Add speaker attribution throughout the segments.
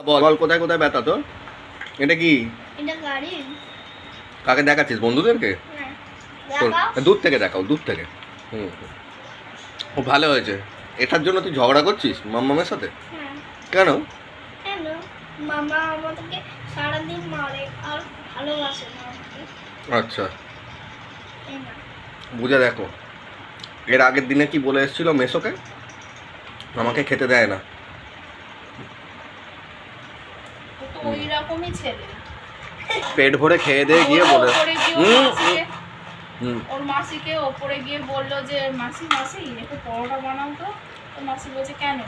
Speaker 1: বল বল কোথায় কোথায় ব্যথা তোর? এটা কি?
Speaker 2: এটা গাড়ি।
Speaker 1: কাকে দেখাচ্ছিস? বন্ধুদেরকে? তোর দূর থেকে দেখাও, দূর থেকে। ও ভালো হয়েছে। এটার জন্য তুই ঝগড়া করছিস মাম্মামের সাথে? কেন?
Speaker 2: কেন? মামা আমাদেরকে সারাদিন মারে আর ভালোবাসে না আমাকে।
Speaker 1: আচ্ছা, বুঝে দেখো। এর আগের দিনে কি বলে এসেছিল মেসোকে? আমাকে খেতে দেয় না।
Speaker 3: ওই রকমই ছেলে।
Speaker 1: পেট ভরে খেয়ে দিয়ে গিয়ে বলে
Speaker 3: ওর মাসিকে ওপরে গিয়ে বললো যে মাসি মাসি একটু পরোটা বানাও তো। তো মাসি বলছে কেন?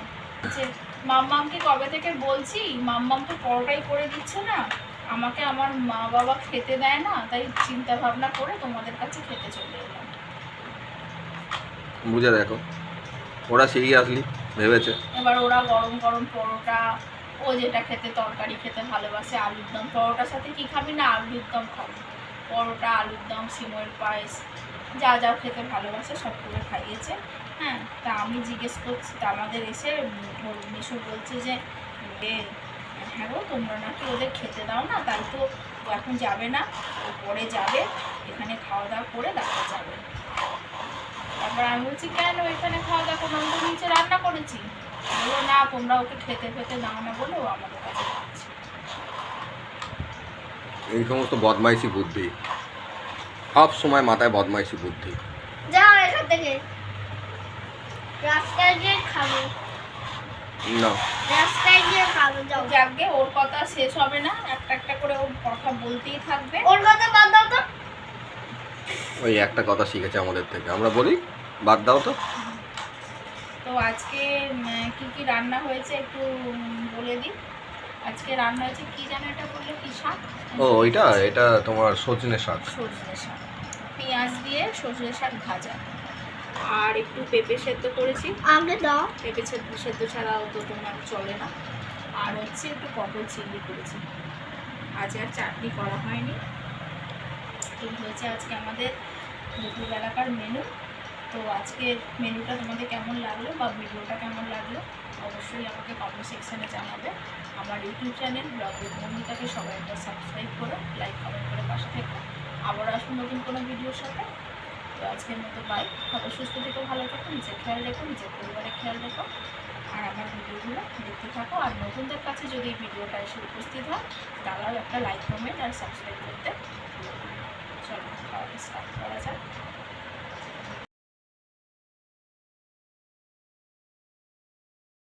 Speaker 3: যে মাম্মামকে কবে থেকে বলছি, মাম্মাম তো পরোটাই করে দিচ্ছে না, আমাকে আমার মা বাবা খেতে দেয় না, তাই চিন্তা ভাবনা করে তোমাদের কাছে খেতে চলে এলাম।
Speaker 1: বুঝে দেখো, ওরা সিরিয়াসলি ভেবেছে।
Speaker 3: এবার ওরা গরম গরম পরোটা, ও যেটা খেতে তরকারি খেতে ভালোবাসে, আলুর দম, পরোটার সাথে কি খাবি না আলুর দম খাবি, পরোটা আলুর দম সিময়ের পায়েস যা যা খেতে ভালোবাসে সব করে খাইয়েছে। হ্যাঁ, তা আমি জিজ্ঞেস করছি, তা আমাদের এসে মিশু বলছে যে হ্যাঁ গো তোমরা নাকি ওদের খেতে দাও না, তাই তো এখন যাবে না, পরে যাবে, এখানে খাওয়া দাওয়া করে তারপর যাবে। তারপর আমি বলছি কেন এখানে খাওয়া দাওয়া করবো, আমি তো নিচে রান্না করেছি। বললো না তোমরা ওকে খেতে ফেতে দাও না বলে ও আমাদের কাছে খাচ্ছে।
Speaker 1: এই সমস্ত বদমাইশি বুদ্ধি, সব সময় মাথায় বদমাইশি বুদ্ধি।
Speaker 2: যাও এখান থেকে, রাস্তায় গিয়ে খাবো।
Speaker 1: না,
Speaker 2: রাস্তায় গিয়ে খাবো, যাও।
Speaker 3: যাকে ওর কথা শেষ হবে না, একটা একটা করে ওর কথা বলতেই থাকবে।
Speaker 2: ওর কথা বাদ দাও তো।
Speaker 1: ওই একটা কথা শিখেছে আমাদের থেকে, আমরা বলি বাদ দাও তো।
Speaker 3: তো আজকে কি কি রান্না হয়েছে একটু বলে দিই। আজকে রান্না হয়েছে কি জানো, এটা বললে কি শাক?
Speaker 1: ও এটা তোমার সজনে শাক।
Speaker 3: সজনে শাক, পেঁয়াজ দিয়ে সজনে শাক ভাজা, আর একটু পেঁপে সেদ্ধ করেছি।
Speaker 2: আগে দাও।
Speaker 3: পেঁপে সেদ্ধ ছাড়াও তো তোমার চলে না। আর হচ্ছে একটু পটল চিংড়ি করেছি। আজ আর চাটনি করা হয়নি। এই হয়েছে আজকে আমাদের দুপুরবেলাকার মেনু। তো আজকের মেনুটা তোমাদের কেমন লাগলো বা ভিডিওটা কেমন লাগলো অবশ্যই আমাকে কমেন্ট সেকশানে জানাবে। আমার ইউটিউব চ্যানেল ব্লগের ভূমিকাকে সবাই একটা সাবস্ক্রাইব করো, লাইক কমেন্ট করে পাশে থেকো। আবার আসুন নতুন কোনো ভিডিওর সাথে। তো আজকের মতো বাই, সবাই সুস্থ থেকো, ভালো থেকো, নিজের খেয়াল রেখো, নিজের পরিবারের খেয়াল রেখো, আর আমার ভিডিওগুলো দেখতে থাকো। আর নতুনদের কাছে যদি এই ভিডিওটা এসে উপস্থিত হয় তারাও একটা লাইক কমেন্ট আর সাবস্ক্রাইব করতে। চলো খাওয়া স্টার্ট করা যাক।